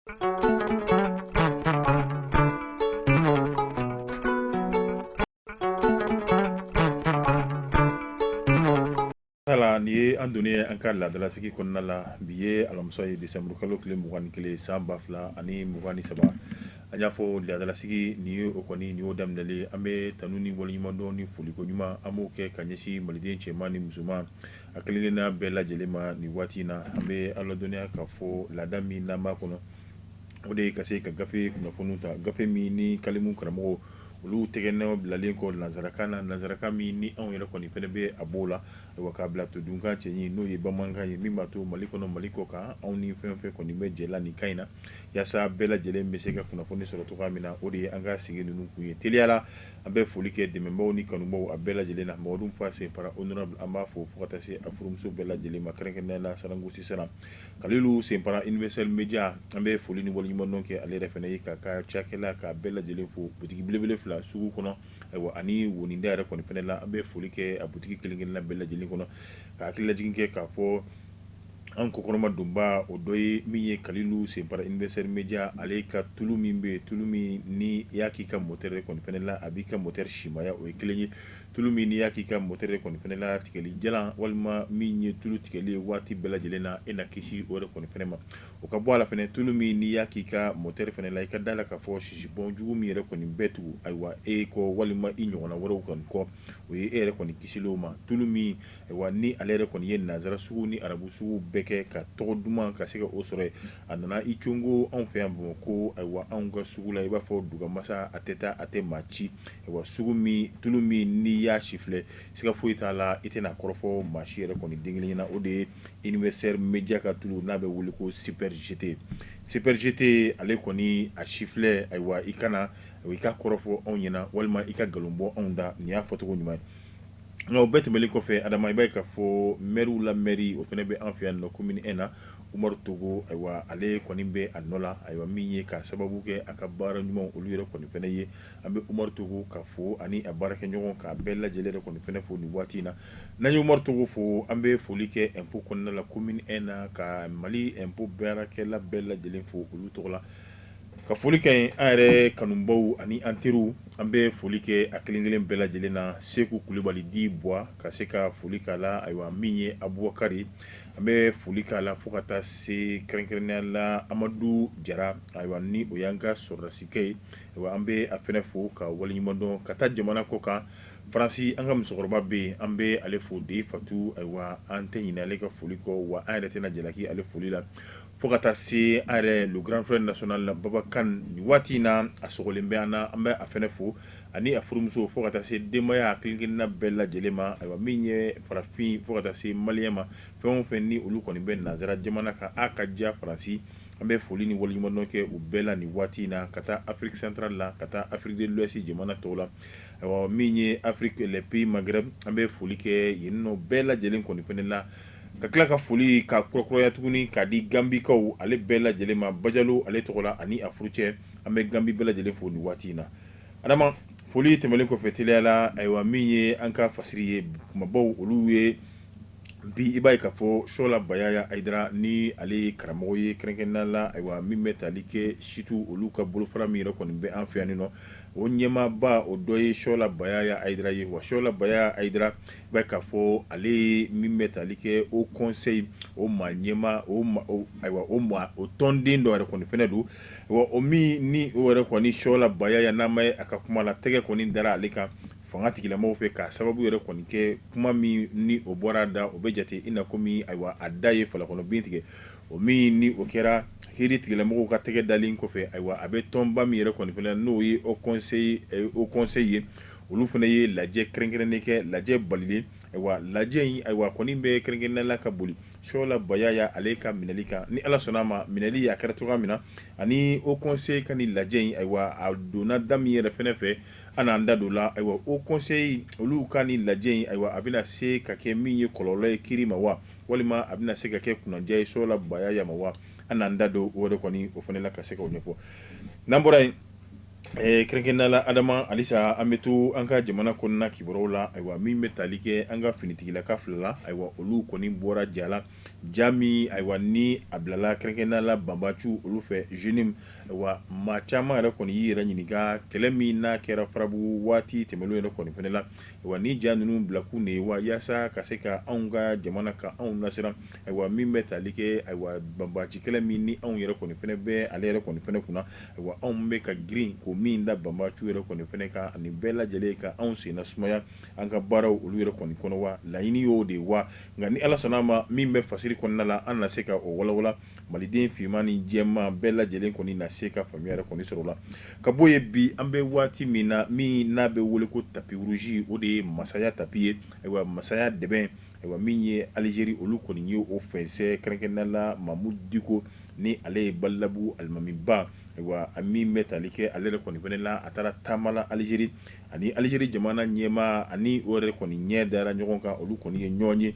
Sala ni ye an donnen an ka laadalasigi kɔnɔna la bi ye alamisa ye desanburu kalo tile 21 san 2023 an y'a fɔ laadalasigi ni ye o kɔni ni y'o daminɛlen an bɛ tanu ni waleɲumandɔn ni foliko ɲuman an b'o kɛ ka ɲɛsin maliden cɛman ni musoman a kelenkelenna bɛɛ lajɛlen ma nin waati in na an bɛ ala dɔnniya k'a fɔ laada min n'an b'a kɔnɔ o de ye ka se ka gafe kunnafoniw ta gafe min ni kalimu karamɔgɔ olu tɛgɛnɛw bilalen kɔ nanzarakan na nanzarakan min ni anw yɛrɛ kɔni fɛnɛ bɛ a b'o la wa k'a bila to dunkan cɛ ɲin n'o ye bamanankan ye min b'a to mali kɔnɔ mali kɔ kan anw ni fɛn fɛn kɔni bɛ jɛla nin kan in na yaasa bɛɛ lajɛlen bɛ se ka kunnafoni sɔrɔ cogoya min na o de ye an ka sigi ninnu kun ye teliyala an bɛ foli kɛ dɛmɛbaw ni kanubaw a bɛɛ lajɛlen na mamadu fa senpara honorable an b'a fɔ fo ka taa se a furumuso bɛɛ lajɛlen ma kɛrɛnkɛrɛnnenya la sarangu sisan kalilu senpara universel media an bɛ foli ni waleɲumandɔn kɛ ale yɛrɛ fɛnɛ ye k'a ka cakɛla k'a bɛɛ lajɛlen fo butigi belebele fila sugu kɔnɔ ayiwa ani woninda yɛrɛ kɔni fɛnɛ la an bɛ foli kɛ a butigi kelen-kelenna bɛɛ lajɛlen kɔnɔ ka hakililajigin kɛ k'a fɔ an kokɔrɔma donba o dɔ ye min ye kalilu senpara universel media ale ka tulu min bɛ tulu min ni i y'a k'i ka moteur kɔni fɛnɛ la a b'i ka moteur simaya o ye kelen ye tulu min n'i y'a k'i ka moteur kɔni fɛnɛ la tigɛli jalan walima min ye tulu tigɛli ye waati bɛɛ lajɛlen na e na kisi o de kɔni fɛnɛ ma o ka bɔ a la fɛnɛ tulu min n'i y'a k'i ka moteur fɛnɛ la i ka da la k'a fɔ sisibɔn jugu min yɛrɛ kɔni bɛɛ tugu ayiwa e kɔ walima i ɲɔgɔnna wɛrɛw kɔni kɔ o ye e yɛrɛ kɔni kisilenw ma tulu min ayiwa ni ale yɛrɛ kɔni ye nanzara sugu ni arabu sugu bɛɛ kɛ ka tɔgɔ duman ka se ka o sɔrɔ a nana i congo anw fɛ yan Bamakɔ ayiwa anw ka sugu la i b'a fɔ dugamasa a tɛ taa a tɛ maa ci ayiwa sugu min tulu min n'i y'a si filɛ siga foyi t'a la i tɛna kɔrɔfɔ maa si yɛrɛ kɔni den kelen ɲɛna o de ye universel media ka tulu n'a bɛ wele ko super GT super GT ale kɔni a si filɛ ayiwa i kana i ka kɔrɔfɔ anw ɲɛna walima i ka nkalon bɔ anw da nin y'a fɔcogo ɲuman ye nka o bɛɛ tɛmɛlen kɔfɛ adama i b'a ye k'a fɔ maire la mairie o fɛnɛ bɛ an fɛ yan nɔ commune 1 na umaru togo ayiwa ale kɔni bɛ a nɔ la ayiwa min ye ka sababu kɛ a ka baara ɲuman olu yɛrɛ kɔni fɛnɛ ye an bɛ umaru togo ka fɔ ani a baarakɛɲɔgɔn k'a bɛɛ lajɛlen yɛrɛ kɔni fɛnɛ fɔ nin waati in na n'an ye umaru togo fɔ an bɛ foli kɛ impôt kɔnɔna la commune 1 na ka mali impôt baarakɛla bɛɛ lajɛlen fɔ olu tɔgɔ la ka foli kɛ yen an yɛrɛ kanubaw ani an teriw an bɛ foli kɛ a kelen-kelen bɛɛ lajɛlen na seku kulibali di buwa ka se ka foli k'a la ayiwa min ye abubakari an bɛ foli k'a la fo ka taa se kɛrɛnkɛrɛnnenya la amadu jara ayiwa ni o y'an ka sɔrɔdasikɛ ye ayiwa an bɛ a fɛnɛ fo ka waleɲumandɔn ka taa jamana kɔ kan faransi an ka musokɔrɔba bɛ yen an bɛ ale fo de fatu ayiwa an tɛ ɲinɛ ale ka foli kɔ wa an yɛrɛ tɛna jalaki ale foli la fo ka taa se an yɛrɛ le grand frère national la babakan nin waati in na a sɔgɔlen bɛ an na an bɛ a fɛnɛ fo ani a furumuso fo ka taa se denbaya a kelen-kelenna bɛɛ lajɛlen ma ayiwa min ye farafin fo ka taa se maliyɛn ma fɛn o fɛn ni olu kɔni bɛ nanzara jamana kan a ka diya faransi an bɛ foli ni waleɲumandɔn kɛ u bɛɛ la nin waati in na ka taa afrique centrale la ka taa afrique de l'ouest jamana tɔw la ayiwa min ye afrique les pays maghreb an bɛ foli kɛ yen nɔ bɛɛ lajɛlen kɔni fɛnɛ la ka tila ka foli ka kurakuraya tuguni k'a di gambikaw ale bɛɛ lajɛlen ma bajalo ale tɔgɔ la ani a furucɛ an bɛ gambi bɛɛ lajɛlen fo nin waati in na adama foli tɛmɛlen kɔfɛ teliya la ayiwa min ye an ka fasiri ye kumabaw olu ye bi i b'a ye k'a fɔ Shola Bayaya Ayidara ni ale ye karamɔgɔ ye kɛrɛnkɛrɛnnenya la ayiwa min bɛ tali kɛ situ olu ka bolofara min yɛrɛ kɔni bɛ an fɛ yan nɔ o ɲɛmaaba o dɔ ye Shola Bayaya Ayidara ye wa Shola Bayaya Ayidara i b'a ye k'a fɔ ale ye min bɛ tali kɛ o conseil o maa ɲɛma ayiwa o tɔnden dɔ yɛrɛ kɔni fɛnɛ don wa o min ni o yɛrɛ kɔni Shola Bayaya n'an ma ye a ka kuma la tɛgɛ kɔni dara ale kan fanga tigilamɔgɔw fɛ k'a sababu yɛrɛ kɔni kɛ kuma min ni o bɔra da o bɛ jate i na komi ayiwa a da ye falakɔnɔ bin tigɛ o min ni o kɛra kiiri tigilamɔgɔw ka tɛgɛ dalen kɔfɛ ayiwa a bɛ tɔnba min yɛrɛ kɔni fɛnɛ n'o ye au conseil ye olu fɛnɛ ye lajɛ kɛrɛnkɛrɛnnen kɛ lajɛ balilen ayiwa lajɛ in ayiwa kɔni bɛ kɛrɛnkɛrɛnnen la ka boli Shola Bayaya ale ka minɛli kan ni ala sɔnna a ma minɛli a kɛra cogoya min na ani au conseil ka nin lajɛ in ayiwa a donna da min yɛrɛ fɛnɛ fɛ an n'an da don la ayiwa au conseil olu ka nin lajɛ in ayiwa a bɛna se ka kɛ min ye kɔlɔlɔ ye kiiri ma wa walima a bɛna se ka kɛ kunandiya ye Shola Bayaya ma wa an n'an da don o de kɔni o fɛnɛ la ka se k'o ɲɛfɔ n'an bɔra yen kɛrɛnkɛrɛnnenya la adama halisa an bɛ to an ka jamana kɔnɔna kibaruyaw la ayiwa min bɛ tali kɛ an ka finitigilaka fila la ayiwa olu kɔni bɔra ja la jami ayiwa ni a bilala kɛrɛnkɛrɛnnenya la banbacu olu fɛ jeune wa maa caman yɛrɛ kɔni y'i yɛrɛ ɲininka kɛlɛ min n'a kɛra farabu waati tɛmɛnlen yɛrɛ kɔni fɛnɛ la wa ni ja ninnu bilakun de ye wa yaasa ka se ka anw ka jamana ka anw lasiran ayiwa min bɛ tali kɛ ayiwa banbaci kɛlɛ min ni anw yɛrɛ kɔni fɛnɛ bɛ ale yɛrɛ kɔni fɛnɛ kunna ayiwa anw bɛ ka girin ko min da banbacu yɛrɛ kɔni fɛnɛ kan ani bɛɛ lajɛlen ka anw sen nasumaya an ka baaraw olu yɛrɛ kɔni kɔnɔ wa laɲini y'o de wa nka ni ala sɔnna a ma min bɛ fasiri kɔnɔna la an na se ka o walawala maliden finman ni jɛman bɛɛ lajɛlen kɔni na se ka faamuya yɛrɛ kɔni sɔrɔ la ka bɔ ye bi an bɛ waati min na min n'a bɛ wele ko tapi rouge o de ye masaya tapi ye ayiwa masaya dɛbɛn ayiwa min ye Algérie olu kɔni ye o fɛnsɛ kɛrɛnkɛrɛnnenya la Mamudu Diko ni ale ye Balilabu alimamiba ayiwa a min bɛ tali kɛ ale yɛrɛ kɔni fɛnɛ la a taara taama la Algérie ani Algérie jamana ɲɛmaa ani o yɛrɛ kɔni ɲɛ dara ɲɔgɔn kan olu kɔni ye ɲɔgɔn ye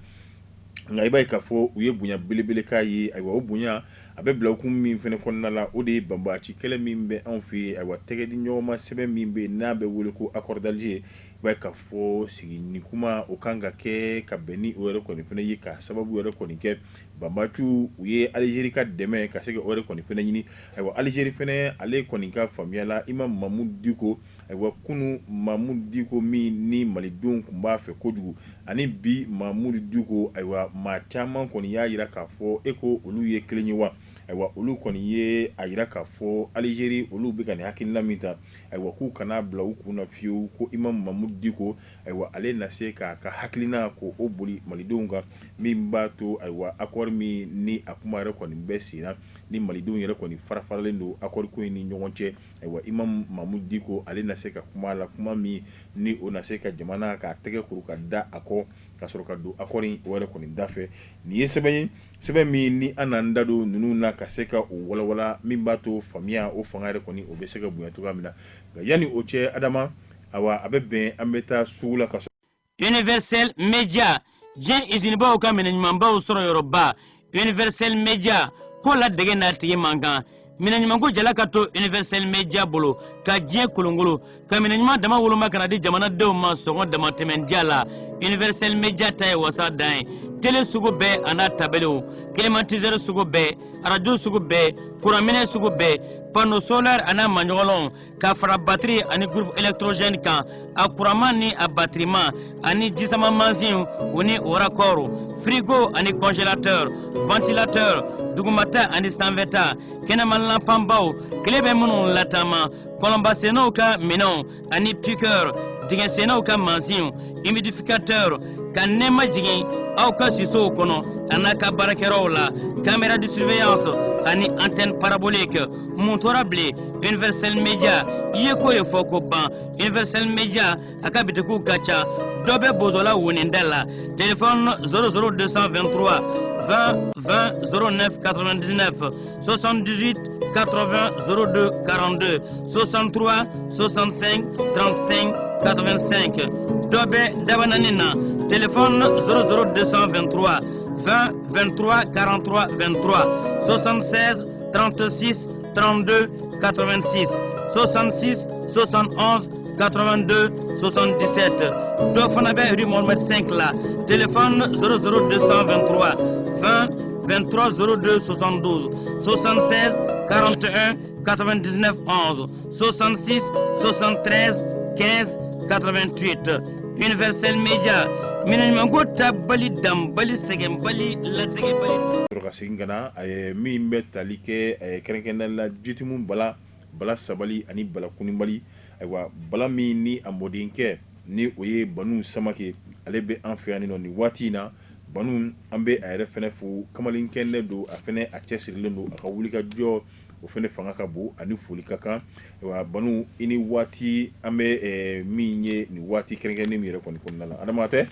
nka i b'a ye k'a fɔ u ye bonya belebele k'a ye ayiwa o bonya a bɛ bila hukumu min fɛnɛ kɔnɔna la o de ye banbaci kɛlɛ min bɛ anw fɛ yen ayiwa tɛgɛ di ɲɔgɔn ma sɛbɛn min bɛ yen n'a bɛ wele ko accord d'Alger i b'a ye k'a fɔ sigi ni kuma o kan ka kɛ ka bɛn ni o yɛrɛ kɔni fɛnɛ ye ka sababu yɛrɛ kɔni kɛ banbaciw u ye Algérie ka dɛmɛ ka se ka o yɛrɛ kɔni fɛnɛ ɲini ayiwa Algérie fɛnɛ ale kɔni ka faamuya la i ma Mamudu Diko ayiwa kunu Mamudu Diko min ni malidenw tun b'a fɛ kojugu ani bi Mamudu Diko ayiwa maa caman kɔni y'a yira k'a fɔ e ko olu ye kelen ye wa ayiwa olu kɔni ye a yira k'a fɔ Algérie olu bɛ ka nin hakilina min ta ayiwa k'u kana bila u kunna fiyewu ko Imam Mamudu Diko ayiwa ale na se k'a ka hakilina ko o boli malidenw kan min b'a to ayiwa accord min ni a kuma yɛrɛ kɔni bɛ sen na ni malidenw yɛrɛ kɔni farafaralen don accord ko in ni ɲɔgɔn cɛ ayiwa Imam Mamudu Diko ale na se ka kuma la kuma min ni o na se ka jamana k'a tɛgɛ kuru ka da a kɔ ka sɔrɔ ka don accord in o yɛrɛ kɔni da fɛ nin ye sɛbɛn ye sɛbɛn min ni an n'an da don ninnu na ka se ka o walawala min b'a to faamuya o fanga yɛrɛ kɔni o bɛ se ka bonya cogoya min na nka yanni o cɛ Adama awa a bɛ bɛn an bɛ taa sugu la ka sɔrɔ Universel Media diɲɛ izinibaw ka minɛɲumanbaw sɔrɔ yɔrɔba Universel Media ko la dege n'a tigi man kan minɛɲumanko jala ka to Universel Media bolo ka diɲɛ kolongolo ka minɛɲuman dama woloma ka na di jamanadenw ma sɔngɔ damatɛmɛdiya la Universel Media ta ye wasa dan ye télé sugu bɛɛ a n'a tabelew climatiseur sugu bɛɛ radio sugu bɛɛ kuranminɛ sugu bɛɛ panneau solaire a n'a maɲɔgɔnlɔnw ka fara batterie ani groupe électrogène kan a kuranman ni a batteriman ani jisama mansin o ni o raccord frigo ani congélateur ventilateur dugumata ani sanfɛta kɛnɛmalanpanbaw tile bɛ minnu latama kɔlɔnbasennaw ka minɛnw ani piqueur dingɛsennaw ka mansin humidificateur ka nɛɛma jigin aw ka sisow kɔnɔ a n'a ka baarakɛyɔrɔw la caméra de surveillance ani antenne parabolique mun tora bilen Universel Media i ye ko ye fɔ ko ban Universel Media a ka bitikiw ka ca dɔ bɛ bozola woninda la téléphone 00223 20 20 09 99 78 80 02 42 63 65 35 85 dɔ bɛ dabanani na téléphone 00223 20 23 43 23 76 36 32 86 66 71 82 77 dɔ fana bɛ rue Mohamed 5 la téléphone 00223 20 23 02 72 76 41 99 11 66 73 15 88 Universel Media minɛɲumanko ta bali dan bali sɛgɛn bali latigɛ bali ka segin ka na a ye min bɛ tali kɛ kɛrɛnkɛrɛnnenya la jitimu bala sabali ani bala kunibali ayiwa bala min ni a mɔdenkɛ ni o ye Banu Samake ale bɛ an fɛ yan nɔ nin waati in na Banu an bɛ a yɛrɛ fɛnɛ fo kamalenkɛnen don a fɛnɛ a cɛsirilen don a ka wulikajɔ o fɛnɛ fanga ka bon ani foli ka kan ayiwa Banu i ni waati an bɛ min ye nin waati kɛrɛnkɛrɛnnen min yɛrɛ kɔni kɔnɔna la Adama tɛ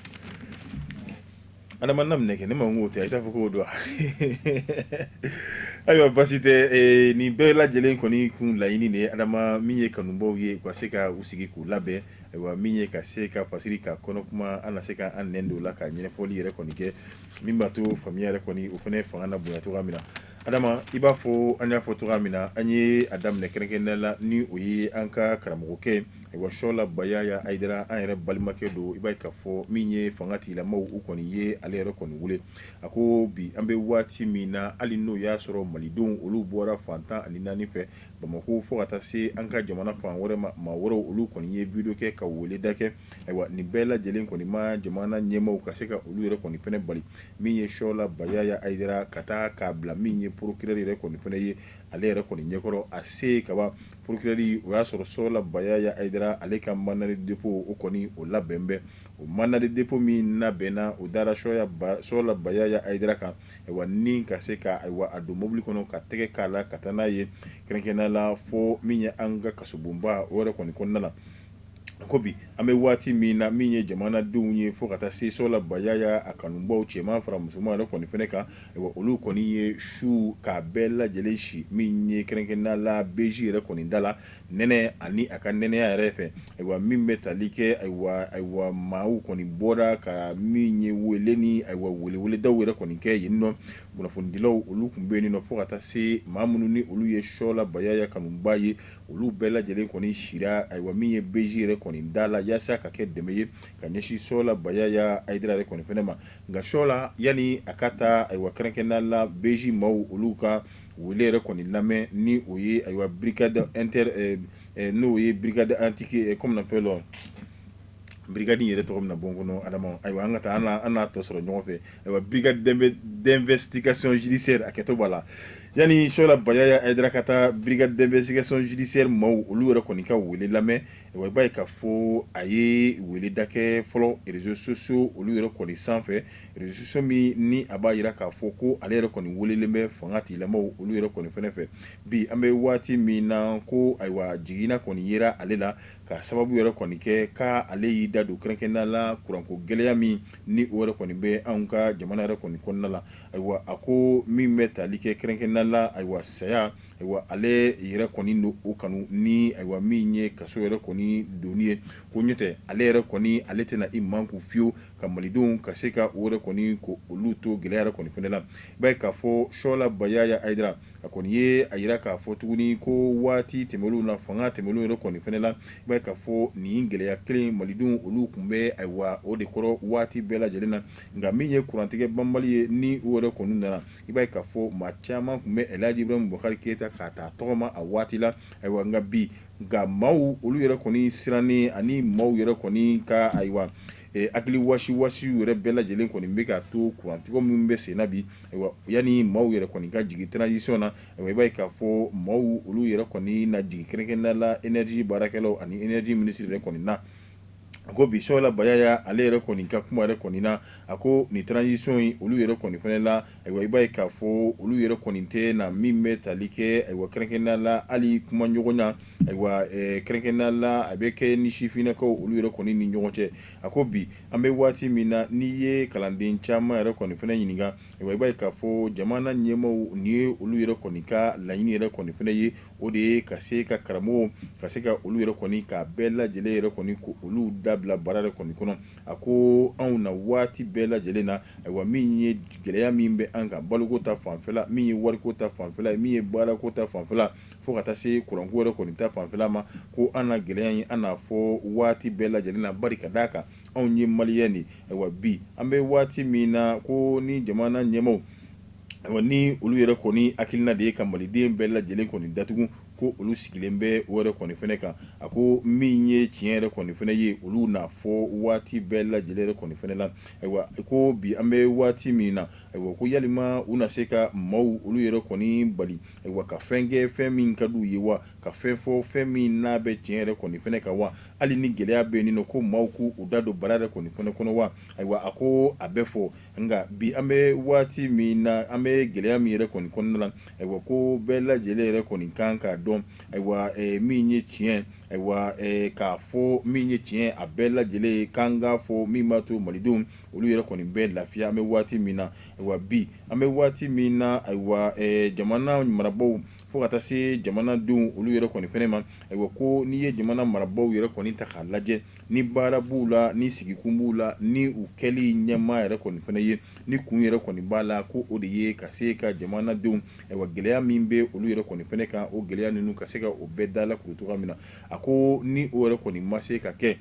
Adama na minɛ kɛ ne ma ŋo tɛ a t'a fɔ k'o don ayiwa basi tɛ nin bɛɛ lajɛlen kɔni kun laɲini de ye Adama min ye kanubaw ye u ka se ka u sigi k'u labɛn ayiwa min ye ka se ka fasiri ka kɔnɔ kuma an na se ka an nɛn don o la ka ɲɛfɔli yɛrɛ kɔni kɛ min b'a to faamuya yɛrɛ kɔni o fɛnɛ fanga na bonya cogoya min na Adama i b'a fɔ an y'a fɔ cogoya min na an ye a daminɛ kɛrɛnkɛrɛnnenya la ni o ye an ka karamɔgɔkɛ ayiwa Shola Bayaya Aidara an yɛrɛ balimakɛ don i b'a ye k'a fɔ min ye fanga tigilamaw u kɔni ye ale yɛrɛ kɔni wele a ko bi an bɛ waati min na hali n'o y'a sɔrɔ malidenw olu bɔra fantan ani naani fɛ Bamako fo ka taa se an ka jamana fan wɛrɛ ma maa wɛrɛw olu kɔni ye video kɛ ka weleda kɛ ayiwa nin bɛɛ lajɛlen kɔni ma jamana ɲɛmaaw ka se ka olu yɛrɛ kɔni fɛnɛ bali min ye Shola Bayaya Aidara ka taa k'a bila min ye procureur yɛrɛ kɔni fɛnɛ ye ale yɛrɛ kɔni ɲɛkɔrɔ a se ka ban procureur o y'a sɔrɔ Shola Bayaya Aidara ale ka mandat de dépôt o kɔni o labɛn bɛ o mandat de dépôt min labɛnna o dara Shola Bayaya Aidara kan ayiwa ni ka se ka ayiwa a don mobili kɔnɔ ka tɛgɛ k'a la ka taa n'a ye kɛrɛnkɛrɛnnenya la fo min ye an ka kasobonba o yɛrɛ kɔni kɔnɔna la ko bi an bɛ waati min na min ye jamanadenw ye fo ka taa se Shola Bayaya a kanubaw cɛman fara musoman yɛrɛ kɔni fɛnɛ kan ayiwa olu kɔni ye su k'a bɛɛ lajɛlen si min ye kɛrɛnkɛrɛnnenya la BJ yɛrɛ kɔni da la nɛnɛ ani a ka nɛnɛya yɛrɛ fɛ ayiwa min bɛ tali kɛ ayiwa maaw kɔni bɔra ka min ye wele ni ayiwa weleweledaw yɛrɛ kɔni kɛ yen nɔ kunnafonidilaw olu tun bɛ yen nɔ fo ka taa se maa minnu ni olu ye Shola Bayaya kanuba ye olu bɛɛ lajɛlen kɔni sira ayiwa min ye BJ yɛrɛ kɔni da la yaasa ka kɛ dɛmɛ ye ka ɲɛsin Shola Bayaya Aidara yɛrɛ kɔni fɛnɛ ma nka Shola yani a ka taa ayiwa kɛrɛnkɛrɛnnenya la BJ maaw olu ka wele yɛrɛ kɔni lamɛn ni o ye ayiwa brigade n'o ye brigade antique comme on appelle brigade yɛrɛ tɔgɔ min na bɔ n kɔnɔ Adama ayiwa an ka taa an n'a tɔ sɔrɔ ɲɔgɔn fɛ ayiwa brigade d'investigation judiciaire a kɛtɔ b'a la yani Shola Bayaya Aidara ka taa brigade d'investigation judiciaire maaw olu yɛrɛ kɔni ka wele lamɛn ayiwa i b'a ye k'a fɔ a ye weleda kɛ fɔlɔ réseaux sociaux olu yɛrɛ kɔni sanfɛ réseaux sociaux min ni a b'a yira k'a fɔ ko ale yɛrɛ kɔni welelen bɛ fanga tigilamaw olu yɛrɛ kɔni fɛnɛ fɛ bi an bɛ waati min na ko ayiwa jiginna kɔni yera ale la ka sababu yɛrɛ kɔni kɛ ka ale y'i da don kɛrɛnkɛrɛnnenya la kuranko gɛlɛya min ni o yɛrɛ kɔni bɛ anw ka jamana yɛrɛ kɔni kɔnɔna la ayiwa a ko min bɛ tali kɛ kɛrɛnkɛrɛnnenya la ayiwa saya ayiwa ale yɛrɛ kɔni do o kanu ni ayiwa min ye kaso yɛrɛ kɔni doni ye ko ɲɔtɛ ale yɛrɛ kɔni ale tɛna i manku fiyewu ka malidenw ka se ka o yɛrɛ kɔni ko olu to gɛlɛya yɛrɛ kɔni fɛnɛ la i b'a ye k'a fɔ Shola Bayaya Aidara a kɔni ye a yira k'a fɔ tuguni ko waati tɛmɛnlenw na fanga tɛmɛnlenw yɛrɛ kɔni fɛnɛ la i b'a ye k'a fɔ nin gɛlɛya kelen malidenw olu tun bɛ ayiwa o de kɔrɔ waati bɛɛ lajɛlen na nka min ye kurantigɛ banbali ye ni o yɛrɛ kɔni nana i b'a ye k'a fɔ maa caman tun bɛ Elhaji Ibrahim Bubakari Keyita k'a ta tɔgɔma a waati la ayiwa nka bi nka maaw olu yɛrɛ kɔni sirannen ani maaw yɛrɛ kɔni ka ayiwa hakili wasiwasiw yɛrɛ bɛɛ lajɛlen kɔni bɛ k'a to kurantigɛ minnu bɛ sen na bi ayiwa yanni maaw yɛrɛ kɔni ka jigin transition na ayiwa i b'a ye k'a fɔ maaw olu yɛrɛ kɔni na jigin kɛrɛnkɛrɛnnenya la énergie baarakɛlaw ani énergie ministre yɛrɛ kɔni na a ko bi Shola Bayaya ale yɛrɛ kɔni ka kuma yɛrɛ kɔni na a ko nin transition in olu yɛrɛ kɔni fɛnɛ la ayiwa i b'a ye k'a fɔ olu yɛrɛ kɔni tɛ na min bɛ tali kɛ ayiwa kɛrɛnkɛrɛnnenya la hali kuma ɲɔgɔnya ayiwa kɛrɛnkɛrɛnnenya la a bɛ kɛ ni sifinnakaw olu yɛrɛ kɔni ni ɲɔgɔn cɛ a ko bi an bɛ waati min na n'i ye kalanden caman yɛrɛ kɔni fɛnɛ ɲininka ayiwa i b'a ye k'a fɔ jamana ɲɛmaaw nin ye olu yɛrɛ kɔni ka laɲini yɛrɛ kɔni fɛnɛ ye o de ye ka se ka karamɔgɔw ka se ka olu yɛrɛ kɔni k'a bɛɛ lajɛlen yɛrɛ kɔni ko olu dabila baara yɛrɛ kɔni kɔnɔ a ko anw na waati bɛɛ lajɛlen na ayiwa min ye gɛlɛya min bɛ an kan baloko ta fanfɛla min ye wariko ta fanfɛla min ye baarako ta fanfɛla fo ka taa se kuranko yɛrɛ kɔni ta fanfɛla ma ko an na gɛlɛya in an n'a fɔ waati bɛɛ lajɛlen na bari ka d'a kan anw ye maliyɛn de ayiwa bi an bɛ waati min na ko ni jamana ɲɛmaaw ayiwa ni olu yɛrɛ kɔni hakilina de ye ka maliden bɛɛ lajɛlen kɔni datugu ko olu sigilen bɛ o yɛrɛ kɔni fɛnɛ kan a ko min ye tiɲɛ yɛrɛ kɔni fɛnɛ ye olu n'a fɔ waati bɛɛ lajɛlen yɛrɛ kɔni fɛnɛ la ayiwa ko bi an bɛ waati min na ayiwa ko yalima u na se ka maaw olu yɛrɛ kɔni bali ayiwa ka fɛn kɛ fɛn min ka d'u ye wa ka fɛn fɔ fɛn min n'a bɛ tiɲɛ yɛrɛ kɔni fɛnɛ kan wa hali ni gɛlɛya bɛ yen nɔ ko maaw k'u da don baara yɛrɛ kɔni fɛnɛ kɔnɔ wa ayiwa a ko a bɛ fɔ nka bi an bɛ waati min na an bɛ gɛlɛya min yɛrɛ kɔni kɔnɔna la ayiwa ko bɛɛ lajɛlen yɛrɛ kɔni kan k'a dɔn ayiwa min ye tiɲɛ ayiwa k'a fɔ min ye tiɲɛ a bɛɛ lajɛlen ye k'an k'a fɔ min b'a to malidenw olu yɛrɛ kɔni bɛ lafiya an bɛ waati min na ayiwa bi an bɛ waati min na ayiwa jamana marabaaw fo ka taa se jamanadenw olu yɛrɛ kɔni fɛnɛ ma ayiwa ko n'i ye jamana marabaw yɛrɛ kɔni ta k'a lajɛ ni baara b'u la ni sigikun b'u la ni u kɛli ɲɛmaa yɛrɛ kɔni fɛnɛ ye ni kun yɛrɛ kɔni b'a la ko o de ye ka se ka jamanadenw ayiwa gɛlɛya min bɛ olu yɛrɛ kɔni fɛnɛ kan o gɛlɛya ninnu ka se ka o bɛɛ dala kuru cogoya min na a ko ni o yɛrɛ kɔni ma se ka kɛ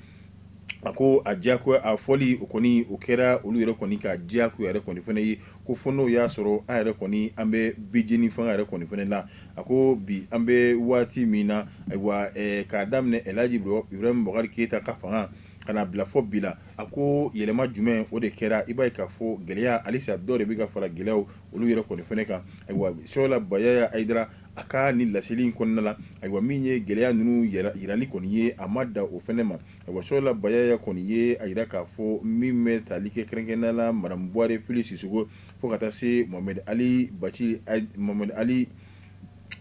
a ko a diyakoya a fɔli o kɔni o kɛra olu yɛrɛ kɔni ka diyakoya yɛrɛ kɔni fɛnɛ ye ko fɔ n'o y'a sɔrɔ an yɛrɛ kɔni an bɛ bijeni fanga yɛrɛ kɔni fɛnɛ la a ko bi an bɛ waati min na ayiwa k'a daminɛ Elhaji Ibrahim Bubakari Keyita ka fanga kana bila fɔ bi la a ko yɛlɛma jumɛn o de kɛra i b'a ye k'a fɔ gɛlɛya halisa dɔw de bɛ ka fara gɛlɛyaw olu yɛrɛ kɔni fɛnɛ kan ayiwa Sola Bayaya Hayidara a ka ni laseli in kɔnɔna la ayiwa min ye gɛlɛya ninnu yirali kɔni ye a ma da o fɛnɛ ma ayiwa Sola Bayaya kɔni ye a yira k'a fɔ min bɛ tali kɛ kɛrɛnkɛrɛnnenya la Madame Buware Fili Sisoko fo ka taa se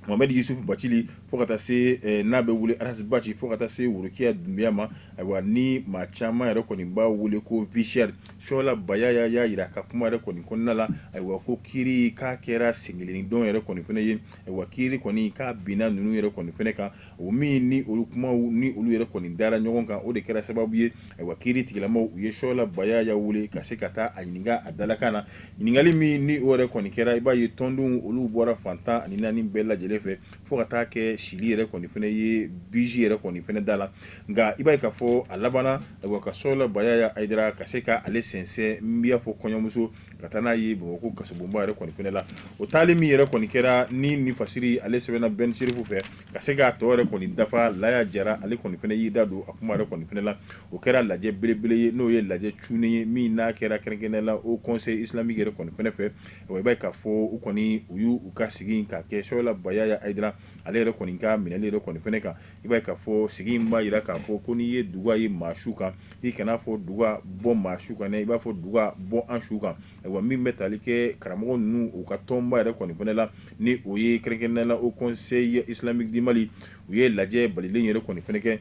Mohamed Yusuf Bacili fo ka taa se n'a bɛ wele Arasi Baci fo ka taa se Worokiya Dunbiya ma ayiwa ni maa caman yɛrɛ kɔni b'a wele ko Vichère Sola Bayaya y'a yira ka kuma yɛrɛ kɔni kɔnɔna la ayiwa ko kiiri k'a kɛra senkelenni dɔn yɛrɛ kɔni fɛnɛ ye ayiwa kiiri kɔni k'a binna ninnu yɛrɛ kɔni fɛnɛ kan o min ni olu kumaw ni olu yɛrɛ kɔni dara ɲɔgɔn kan o de kɛra sababu ye ayiwa kiiri tigilamaw u ye Sola Bayaya wele ka se ka taa a ɲininka a dalakan na ɲininkali min ni o yɛrɛ kɔni kɛra i b'a ye tɔndenw olu bɔra fantan ani naani bɛɛ lajɛlen fɛ fo ka taa kɛ sili yɛrɛ kɔni fɛnɛ ye biji yɛrɛ kɔni fɛnɛ da la nka i b'a ye k'a fɔ a labanna ayiwa ka Sola Bayaya Hayidara ka se ka ale sɛnsɛn n b'a fɔ kɔɲɔmuso ka taa n'a ye Bamakɔ kasobonba yɛrɛ kɔni fɛnɛ la o taali min yɛrɛ kɔni kɛra ni nin fasiri ale sɛbɛnna Ben Sherifu fɛ ka se k'a tɔ yɛrɛ kɔni dafa Laya Jara ale kɔni fɛnɛ y'i da don a kuma yɛrɛ kɔni fɛnɛ la o kɛra lajɛ belebele ye n'o ye lajɛ cunen ye min n'a kɛra kɛrɛnkɛrɛnnenya la Haut Conseil Islamique yɛrɛ kɔni fɛnɛ fɛ i b'a ye k'a fɔ u kɔni u y'u ka sigi k'a kɛ Sola Bayaya Hayidara ale yɛrɛ kɔni ka minɛli yɛrɛ kɔni fɛnɛ kan i b'a ye k'a fɔ sigi in b'a yira k'a fɔ ko n'i ye duga ye maa su kan i kana fɔ duga bɔ maa su kan i b'a fɔ duga bɔ an su kan ayiwa min bɛ tali kɛ karamɔgɔ ninnu u ka tɔnba yɛrɛ kɔni fɛnɛ la ni o ye kɛrɛnkɛrɛnnenya la Haut Conseil Islamique du Mali u ye lajɛ balilen yɛrɛ kɔni fɛnɛ kɛ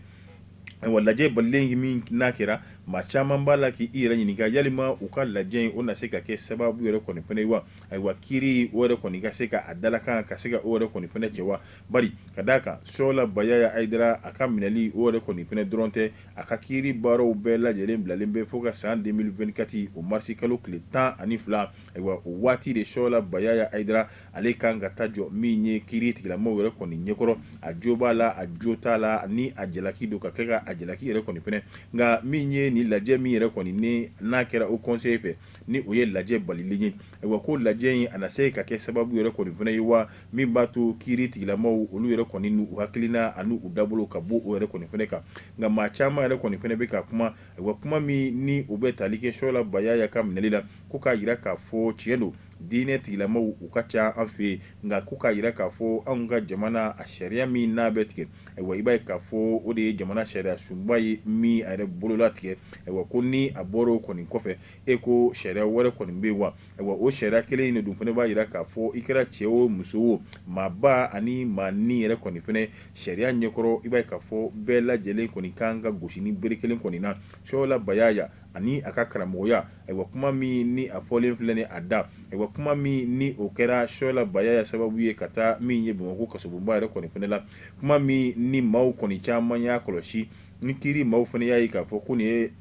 ayiwa lajɛ balilen min n'a kɛra maa caman b'a la k'i yɛrɛ ɲininka yalima u ka lajɛ in o na se ka kɛ sababu yɛrɛ kɔni fɛnɛ ye wa ayiwa kiiri o yɛrɛ kɔni ka se ka a dalakan ka se ka o yɛrɛ kɔni fɛnɛ cɛ wa bari ka d'a kan Sola Bayaya Hayidara a ka minɛli o yɛrɛ kɔni fɛnɛ dɔrɔn tɛ a ka kiiri baaraw bɛɛ lajɛlen bilalen bɛ fo ka san 2024 o marisi kalo tile 12 ayiwa o waati de Sola Bayaya Hayidara ale kan ka taa jɔ min ye kiiri tigilamaw yɛrɛ kɔni ɲɛkɔrɔ a jo b'a la a jo t'a la ni a jalaki don ka kɛ ka a jalaki yɛrɛ kɔni fɛnɛ nka min ye ni lajɛ min yɛrɛ kɔni ni n'a kɛra o conseil fɛ ni o ye lajɛ balilen ye ayiwa ko lajɛ in a na se ka kɛ sababu yɛrɛ kɔni fɛnɛ ye wa min b'a to kiiri tigilamaw olu yɛrɛ kɔni n'u hakilina ani u dabolo ka bɔ o yɛrɛ kɔni fɛnɛ kan nka maa caman yɛrɛ kɔni fɛnɛ bɛ ka kuma ayiwa kuma min ni o bɛ tali kɛ Sola Bayaya ka minɛli la ko k'a yira k'a fɔ tiɲɛ don diinɛ tigilamaw u ka ca an fɛ yen nka ko k'a yira k'a fɔ anw ka jamana a sariya min n'a bɛ tigɛ ayiwa i b'a ye k'a fɔ o de ye jamana sariya sunba ye min a yɛrɛ bolola tigɛ ayiwa ko ni a bɔra o kɔni kɔfɛ e ko sariya wɛrɛ kɔni bɛ yen wa ayiwa o sariya kelen in de dun fana b'a yira k'a fɔ i kɛra cɛ o muso o maaba ani maa ni yɛrɛ kɔni fana sariya ɲɛkɔrɔ i b'a ye k'a fɔ bɛɛ lajɛlen kɔni kan ka gosi ni bere kelen kɔni na Sola Bayaya ani a ka karamɔgɔya ayiwa kuma min ni a fɔlen filɛ ni a da ayiwa kuma min ni o kɛra Sola Bayaya sababu ye ka taa min ye Bamakɔ kasobonba yɛrɛ kɔni fɛnɛ la kuma min ni maaw kɔni caman y'a kɔlɔsi ni kiiri maaw fɛnɛ y'a ye k'a fɔ ko nin ye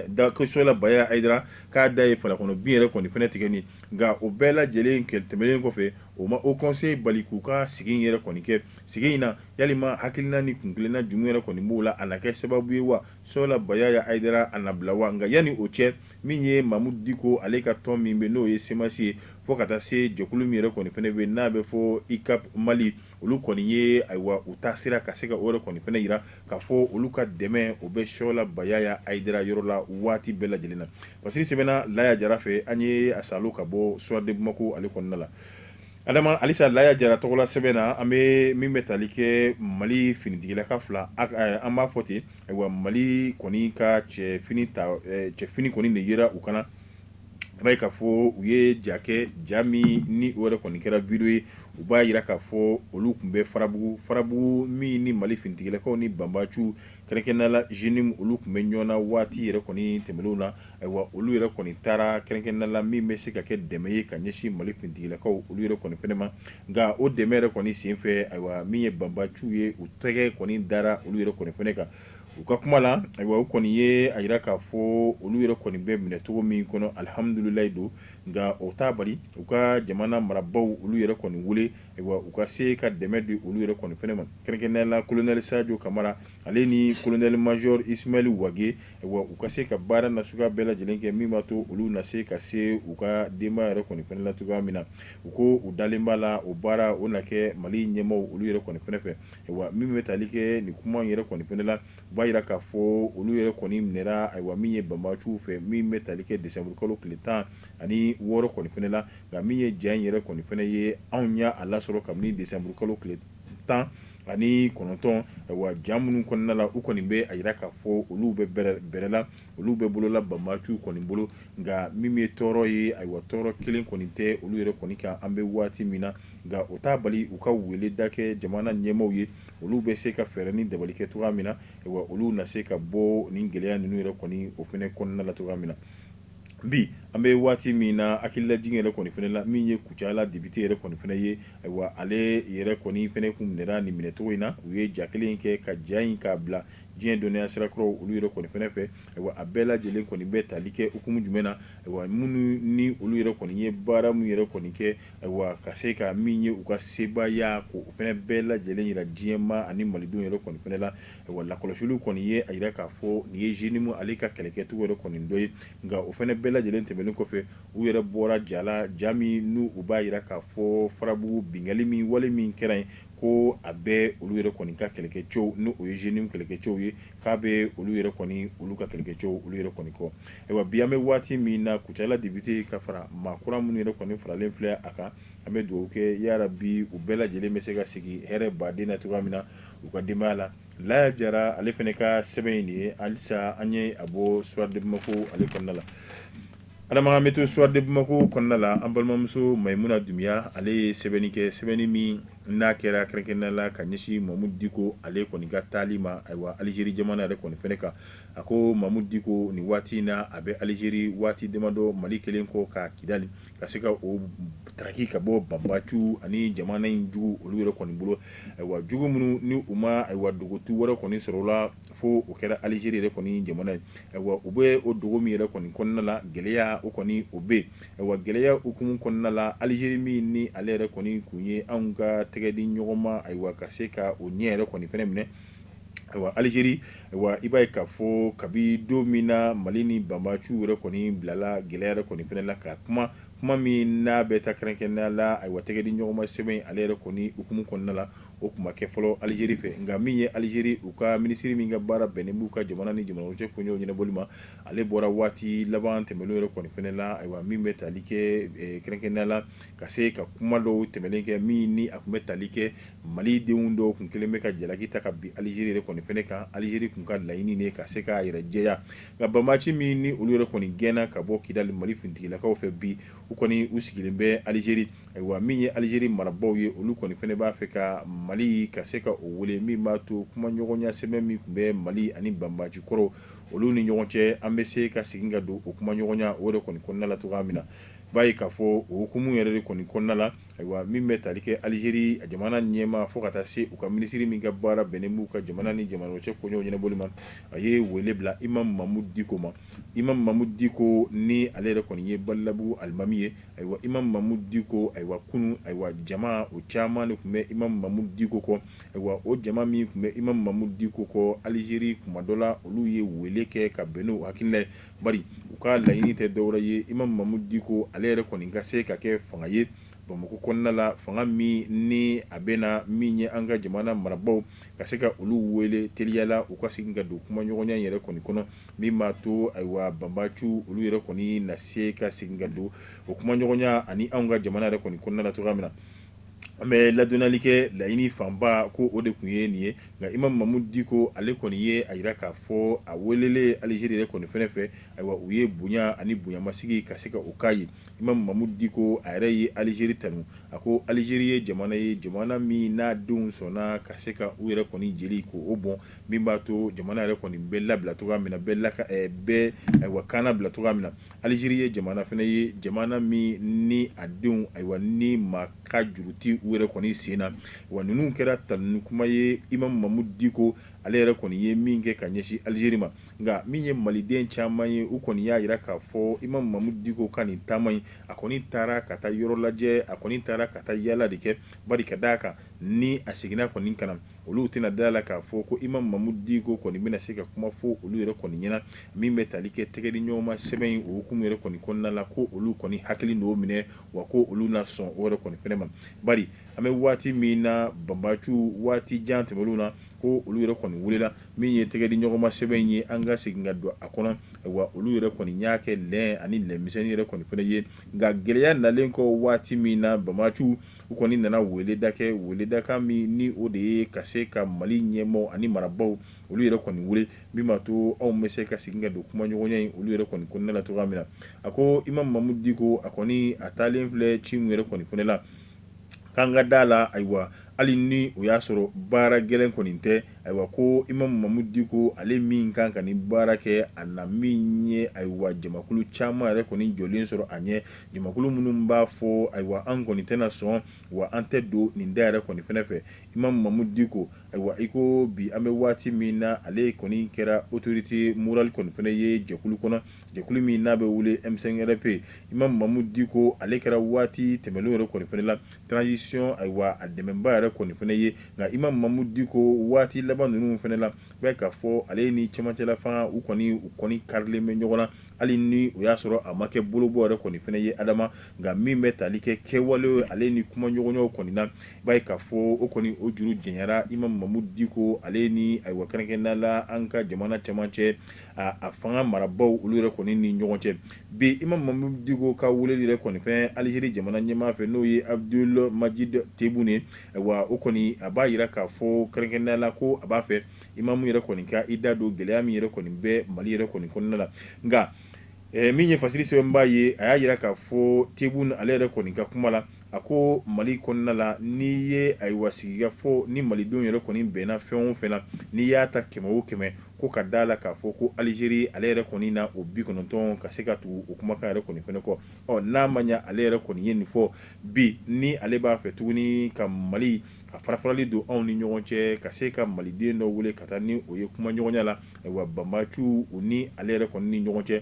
da ko Sola Bayaya Hayidara k'a da ye falakɔnɔ bin yɛrɛ kɔni fɛnɛ tigɛ nin nka o bɛɛ lajɛlen tɛmɛlen kɔfɛ o ma Haut Conseil bali k'u ka sigi in yɛrɛ kɔni kɛ sigi in na yalima hakilina ni kunkilenna jumɛn yɛrɛ kɔni b'o la a na kɛ sababu ye wa Sola Bayaya Hayidara a na bila wa nka yanni o cɛ min ye Mamudu Diko ale ka tɔn min bɛ n'o ye semasi ye fo ka taa se jɛkulu min yɛrɛ kɔni fɛnɛ bɛ n'a bɛ fɔ ICAP Mali olu kɔni ye ayiwa u ta sera ka se ka o yɛrɛ kɔni fɛnɛ yira k'a fɔ olu ka dɛmɛ o bɛ Sola Bayaya Hayidara yɔrɔ la waati bɛɛ lajɛlen na Basiri sɛbɛnna Laya Jara fɛ an ye a salo ka bɔ Soir de Bamako ale kɔnɔna la adama halisa Laya Jara tɔgɔla sɛbɛn na an bɛ min bɛ tali kɛ Mali finitigilaka fila an b'a fɔ ten ayiwa Mali kɔni ka cɛfini kɔni de yera u kana b'a ye k'a fɔ u ye ja kɛ ja min ni o yɛrɛ kɔni kɛra video ye u b'a yira k'a fɔ olu tun bɛ farabugu min ni mali fintigilakaw ni banbacu kɛrɛnkɛrɛnnenya la jeune olu tun bɛ ɲɔgɔn na waati yɛrɛ kɔni tɛmɛnenw na ayiwa olu yɛrɛ kɔni taara kɛrɛnkɛrɛnnenya la min bɛ se ka kɛ dɛmɛ ye ka ɲɛsin mali fintigilakaw olu yɛrɛ kɔni fɛnɛ ma nka o dɛmɛ yɛrɛ kɔni sen fɛ ayiwa min ye banbacu ye u tɛgɛ kɔni dara olu yɛrɛ kɔni fɛnɛ kan u ka kuma la ayiwa u kɔni ye a yira k'a fɔ olu yɛrɛ kɔni bɛ minɛ cogo min kɔnɔ alihamudulilayi don nka o t'a bali u ka jamana marabaw olu yɛrɛ kɔni wele ayiwa u ka se ka dɛmɛ di olu yɛrɛ kɔni fɛnɛ ma kɛrɛnkɛrɛnnenya la colonel Sadio Kamara ale ni colonel major Ismail Wage ayiwa u ka se ka baara nasuguya bɛɛ lajɛlen kɛ min b'a to olu na se ka se u ka denbaya yɛrɛ kɔni fɛnɛ la cogoya min na u ko u dalen b'a la o baara o na kɛ mali ɲɛmaaw olu yɛrɛ kɔni fɛnɛ fɛ ayiwa min bɛ tali kɛ nin kuma yɛrɛ kɔni fɛnɛ la u b'a yira k'a fɔ olu yɛrɛ kɔni minɛra ayiwa min ye banbaciw fɛ min bɛ tali kɛ décembre kalo tile 16 kɔni fɛnɛ la nka min ye ja in yɛrɛ kɔni fɛnɛ ye anw y'a lasɔrɔ kabini décembre kalo tile 19 ayiwa ja minnu kɔnɔna la u kɔni bɛ a yira k'a fɔ olu bɛ bɛrɛ la olu bɛ bolola banbaciw kɔni bolo nka min ye tɔɔrɔ ye ayiwa tɔɔrɔ kelen kɔni tɛ olu yɛrɛ kɔni kan an bɛ waati min na nka o t'a bali u ka wele da kɛ jamana ɲɛmaaw ye olu bɛ se ka fɛɛrɛ ni dabali kɛ cogoya min na ayiwa olu na se ka bɔ nin gɛlɛya ninnu yɛrɛ kɔni o fɛnɛ kɔnɔna la cogoya min na bi an bɛ waati min na hakililajigin yɛrɛ kɔni fɛnɛ la min ye Kucala député yɛrɛ kɔni fɛnɛ ye ayiwa ale yɛrɛ kɔni fɛnɛ kun minɛra nin minɛcogo in na u ye ja kelen kɛ ka ja in k'a bila diɲɛ dɔnniya sirakɔrɔ olu yɛrɛ kɔni fɛnɛ fɛ ayiwa a bɛɛ lajɛlen kɔni bɛ tali kɛ hukumu jumɛn na ayiwa minnu ni olu yɛrɛ kɔni ye baara min yɛrɛ kɔni kɛ ayiwa ka se ka min ye u ka sebaaya ko o fɛnɛ bɛɛ lajɛlen yira diɲɛma ani malidenw yɛrɛ kɔni fɛnɛ la ayiwa lakɔlɔsiliw kɔni ye a yira k'a fɔ nin ye jeune mu ale ka kɛlɛkɛcogo yɛrɛ kɔni dɔ ye nka o fɛnɛ bɛɛ lajɛlen tɛmɛnen kɔfɛ u yɛrɛ bɔra ja la ja min n'u u b'a yira k'a fɔ farabugu bingali min wale min kɛra yen ko a bɛ olu yɛrɛ kɔni ka kɛlɛkɛcɛw ni o ye jeune kɛlɛkɛcɛw ye k'a bɛ olu yɛrɛ kɔni olu ka kɛlɛkɛcɛw olu yɛrɛ kɔni kɔ ayiwa bi an bɛ waati min na Kucala député ka fara maakura minnu yɛrɛ kɔni faralen filɛ a kan an bɛ dugawu kɛ yarabi u bɛɛ lajɛlen bɛ se ka sigi hɛrɛ baden na cogoya min na u ka denbaya la Laya Jara ale fɛnɛ ka sɛbɛn in de ye halisa an ye a bɔ Soir de Bamako ale kɔnɔna la adama an bɛ to Soir de Bamako kɔnɔna la an balimamuso Mayimuna Dunbiya ale ye sɛbɛnni kɛ sɛbɛnni min n'a kɛra kɛrɛnkɛrɛnnenya la ka ɲɛsin Mamudu Diko ale kɔni ka taali ma ayiwa Aligérie jamana yɛrɛ kɔni fɛnɛ kan a ko Mamudu Diko nin waati in na a bɛ Aligérie waati damadɔ Mali kelen kɔ ka Kidali ka se ka o daraki ka bɔ banbaciw ani jamana in jugu olu yɛrɛ kɔni bolo ayiwa jugu minnu ni u ma ayiwa dogotu wɛrɛ kɔni sɔrɔ o la fo o kɛra Aligérie yɛrɛ kɔni jamana ye ayiwa u bɛ o dogo min yɛrɛ kɔni kɔnɔna la gɛlɛya o kɔni o bɛ ayiwa gɛlɛya hukumu kɔnɔna la Aligérie min ni ale yɛrɛ kɔni kun ye anw ka tɛgɛ di ɲɔgɔn ma ayiwa ka se ka o ɲɛ yɛrɛ kɔni fɛnɛ minɛ ayiwa Aligérie ayiwa i b'a ye k'a fɔ kabi don min na Mali ni banbaciw yɛrɛ kɔni bilala gɛlɛya yɛrɛ kɔni fɛnɛ la ka kuma min n'a bɛ ta kɛrɛnkɛrɛnnenya la ayiwa tɛgɛ di ɲɔgɔn ma sɛbɛn ale yɛrɛ kɔni hukumu kɔnɔna la o tun ma kɛ fɔlɔ Aligérie fɛ nka min ye Aligérie u ka minisiri min ka baara bɛnnen b'u ka jamana ni jamana cɛ koɲɛw ɲɛnabɔli ma ale bɔra waati laban tɛmɛnlenw yɛrɛ kɔni fɛnɛ la ayiwa min bɛ tali kɛ kɛrɛnkɛrɛnnenya la ka se ka kuma dɔw tɛmɛnen kɛ min ni a tun bɛ tali kɛ malidenw dɔw kun kelen bɛ ka jalaki ta ka bin Aligérie yɛrɛ kɔni fɛnɛ kan Aligérie kun ka laɲini ne ka se k'a yɛrɛ jɛya nka banbaci min ni olu yɛrɛ kɔni gɛnna ka bɔ Kidali Mali fintigilakaw fɛ bi u kɔni u sigilen bɛ Aligérie ayiwa min ye Aligérie marabaaw ye olu kɔni fɛnɛ b'a fɛ ka Mali ka se ka o wele min b'a to kuma ɲɔgɔnya sɛbɛn min tun bɛ Mali ani banbaci kɔrɔ olu ni ɲɔgɔn cɛ an bɛ se ka segin ka don o kuma ɲɔgɔnya o de kɔni kɔnɔna la cogoya min na b'a ye k'a fɔ o hukumu yɛrɛ de kɔni kɔnɔna la ayiwa min bɛ tali kɛ Aligérie a jamana ɲɛma fo ka taa se u ka minisiri min ka baara bɛnnen b'u ka jamana ni jamana cɛ koɲɛw ɲɛnabɔli ma a ye wele bila Imam Mamudu Diko ma Imam Mamudu Diko ni ale yɛrɛ kɔni ye Balilabugu alimami ye ayiwa Imam Mamudu Diko ayiwa kunu ayiwa jama o caman de tun bɛ Imam Mamudu Diko kɔ ayiwa o jama min tun bɛ Imam Mamudu Diko kɔ Aligérie kuma dɔ la olu ye wele kɛ ka bɛn n'o hakilina ye bari u ka laɲini tɛ dɔwɛrɛ ye Imam Mamudu Diko ale yɛrɛ kɔni ka se ka kɛ fanga ye Bamako kɔnɔna la fanga min ni a bɛna min ye an ka jamana marabaaw ka se ka olu wele teliyala u ka segin ka don kuma ɲɔgɔnya yɛrɛ kɔni kɔnɔ min b'a to ayiwa banbaciw olu yɛrɛ kɔni na se ka segin ka don o kuma ɲɔgɔnya ani anw ka jamana yɛrɛ kɔni kɔnɔna la cogoya min na an bɛ ladɔnniyali kɛ laɲini fanba ko o de tun ye nin ye nka imam mamudu diko ale kɔni ye a yira k'a fɔ a welele alizeri yɛrɛ kɔni fɛnɛ fɛ ayiwa u ye bonya ani bonyamasigi ka se ka o k'a ye imam mamudu diko a yɛrɛ ye alizeri tanu a ko alizeri ye jamana min n'a denw sɔnna ka se ka u yɛrɛ kɔni jeli ko o bɔn min b'a to jamana yɛrɛ kɔni bɛɛ labila cogoya min na bɛɛ ayiwa kaana bila cogoya min na alizeri ye jamana fɛnɛ ye jamana min ni a denw ayiwa ni ma ka juruti u yɛrɛ kɔni sen na wa ninnu kɛra tanuni kuma ye imam mamudu diko ale yɛrɛ kɔni ye min kɛ ka ɲɛsin alizeri ma nka min ye maliden caman ye u kɔni y'a yira k'a fɔ imam mamudu diko ka nin taama in a kɔni taara ka taa yɔrɔ lajɛ a kɔni taara ka taa yaala de kɛ bari ka d'a kan ni a seginna kɔni kana olu tɛna da la k'a fɔ ko imam mamudu diko kɔni bɛna se ka kuma fɔ olu yɛrɛ kɔni ɲɛna min bɛ tali kɛ tɛgɛ di ɲɔgɔn ma sɛbɛn in o hukumu yɛrɛ kɔni kɔnɔna la ko olu kɔni hakili n'o minɛ wa ko olu na sɔn o yɛrɛ kɔni fɛnɛ ma bari an bɛ waati min na banbacu waati jan tɛmɛnw na ko olu yɛrɛ kɔni welela min ye tɛgɛ di ɲɔgɔnma sɛbɛn ye an ka segin ka don a kɔnɔ wa olu yɛrɛ kɔni y'a kɛ lɛn ani lɛnmisɛnnin yɛrɛ kɔni fɛnɛ ye nka gɛlɛya nalen kɔ waati min na banbacu u kɔni nana weleda kɛ weleda min ni o de ye ka se ka mali ɲɛmaaw ani marabaw olu yɛrɛ kɔni wele min b'a to anw bɛ se ka segin ka don kumaɲɔgɔnya in olu yɛrɛ kɔni kɔnɔna la cogoya min na a ko imam mamudu diko a kɔni a taalen filɛ ci min yɛrɛ kɔni fɛnɛ la k'an ka da la ayiwa hali ni o y'a sɔrɔ baara gɛlɛn kɔni tɛ ayiwa ko imam mamudu diko ale min kan ka ni baara kɛ a na min ye ayiwa jamakulu caman yɛrɛ kɔni jɔlen sɔrɔ a ɲɛ jamakulu minnu b'a fɔ ayiwa an kɔni tɛna sɔn wa an tɛ don nin da yɛrɛ kɔni fɛnɛ fɛ imam mamudu diko ayiwa i ko bi an bɛ waati min na ale kɔni kɛra autorité morale kɔni fɛnɛ ye jɛkulu kɔnɔ jɛkulu min n'a bɛ wele M5RP imam mamudu diko ale kɛra waati tɛmɛnlenw yɛrɛ kɔni fɛnɛ la transition ayiwa a dɛmɛba yɛrɛ kɔni fɛnɛ ye nka imam mamudu diko waati laban ninnu fɛnɛ la bɛ k'a fɔ ale ni cɛmancɛla fanga u kɔni karilen bɛ ɲɔgɔn na hali ni o y'a sɔrɔ a ma kɛ bolobɔ yɛrɛ kɔni fɛnɛ ye adama nka min bɛ tali kɛ kɛwale ale ni kumaɲɔgɔnyaw kɔni na b'a ye k'a fɔ o kɔni o juru jɛnyara imam mamudu diko ale ni ayiwa kɛrɛnkɛrɛnnenya la an ka jamana cɛmancɛ a fanga marabaw olu yɛrɛ kɔni ni ɲɔgɔn cɛ bi imam mamudu diko ka weleli yɛrɛ kɔni fɛn alizeri jamana ɲɛmaa fɛ n'o ye abdul majid tebune wa o kɔni a b'a yira k'a fɔ kɛrɛnkɛrɛnnenya la ko a b'a fɛ imamu yɛrɛ kɔni ka i da don gɛlɛya min yɛrɛ kɔni bɛ mali yɛrɛ kɔni kɔnɔna la nka min ye fasiri sɛbɛnbaa ye a y'a yira k'a fɔ tebune ale yɛrɛ kɔni ka kuma la a ko mali kɔnɔna la n'i ye ayiwa sigikafɔ ni malidenw yɛrɛ kɔni bɛnna fɛn o fɛn na n'i y'a ta kɛmɛ o kɛmɛ ko ka da la k'a fɔ ko alizeri ale yɛrɛ kɔni na o 90 ka se ka tugu o kumakan yɛrɛ kɔni fɛnɛ kɔ n'a ma ɲa ale yɛrɛ kɔni ye nin fɔ bi ni ale b'a fɛ tuguni ka mali a farafarali don anw ni ɲɔgɔn cɛ ka se ka maliden dɔ wele ka taa ni o ye kumaɲɔgɔnya la ayiwa banbacu o ni ale yɛrɛ kɔni ni ɲɔgɔn cɛ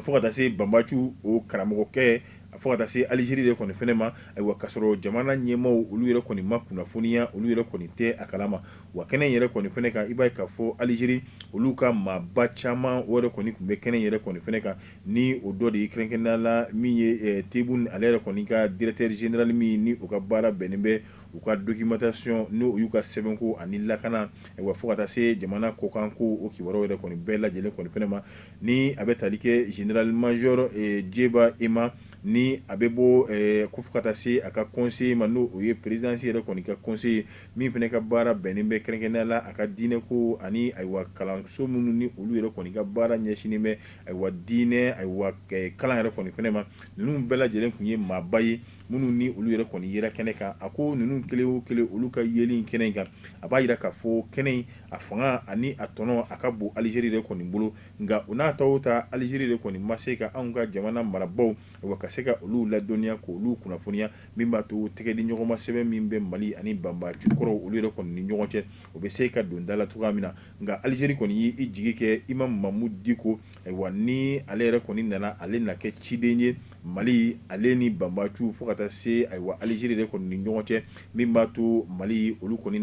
fo ka taa se banbacu o karamɔgɔkɛ fo ka taa se alizeri de kɔni fɛnɛ ma ayiwa k'a sɔrɔ jamana ɲɛmaaw olu yɛrɛ kɔni ma kunnafoniya olu yɛrɛ kɔni tɛ a kalama wa kɛnɛ yɛrɛ kɔni fɛnɛ kan i b'a ye k'a fɔ alizeri olu ka maaba caman o yɛrɛ kɔni tun bɛ kɛnɛ yɛrɛ kɔni fɛnɛ kan ni o dɔ de ye kɛrɛnkɛrɛnnenya la min ye tebune ale yɛrɛ kɔni ka directeur général min ni o ka baara bɛnnen bɛ u ka documentation n'o y'u ka sɛbɛnko ani lakana ayiwa fo ka taa se jamana kɔkanko o kibaruyaw yɛrɛ kɔni bɛɛ lajɛlen kɔni fɛnɛ ma ni a bɛ tali kɛ général major jeba ema ni a bɛ bɔ ko fo ka taa se a ka conseiller ma n'o o ye présidence yɛrɛ kɔni ka conseiller min fɛnɛ ka baara bɛnnen bɛ kɛrɛnkɛrɛnnenya la a ka diinɛko ani ayiwa kalanso minnu ni olu yɛrɛ kɔni ka baara ɲɛsinnen bɛ ayiwa diinɛ ayiwa kalan yɛrɛ kɔni fɛnɛ ma ninnu bɛɛ lajɛlen tun ye maaba ye minnu ni olu yɛrɛ kɔni yera kɛnɛ kan a ko ninnu kelen o kelen olu ka yeli in kɛnɛ in kan a b'a yira k'a fɔ kɛnɛ in a fanga ani a tɔnɔ a ka bon alizeri de kɔni bolo nka o n'a ta o ta alizeri de kɔni ma se ka anw ka jamana marabaw wa ka se ka olu ladɔnniya k'olu kunnafoniya min b'a to tɛgɛ di ɲɔgɔnma sɛbɛn min bɛ mali ani banbaaju kɔrɔw olu yɛrɛ kɔni ni ɲɔgɔn cɛ o bɛ se ka don da la cogoya min na nka alizeri kɔni y'i jigi kɛ imam mamudu diko ayiwa ni ale yɛrɛ kɔni nana ale na kɛ ciden ye mali ale ni banbaaju fo ka taa se ayiwa alizeri de kɔni ni ɲɔgɔn cɛ min b'a to mali olu kɔni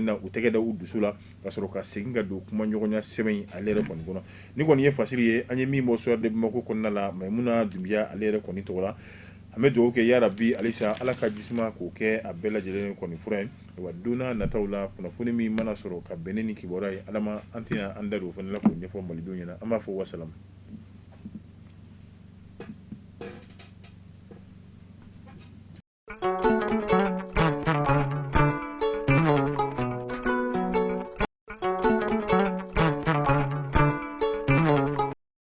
na u tɛgɛ da u dusu la ka sɔrɔ ka segin ka don kumaɲɔgɔnya sɛbɛn in ale yɛrɛ kɔni kɔnɔ ni kɔni ye fasiri ye an ye min bɔ soir de bamako kɔnɔna la maimuna dunbiya ale yɛrɛ kɔni tɔgɔ la an bɛ dugawu kɛ yarabi alisa ala ka jisuma k'o kɛ a bɛɛ lajɛlen kɔni fura ye wa donna nataw la kunnafoni min mana sɔrɔ ka bɛn ni kibaruya ye ala ma an tɛna an da don o fana la k'o ɲɛfɔ malidenw ɲɛna an b'a fɔ wasalam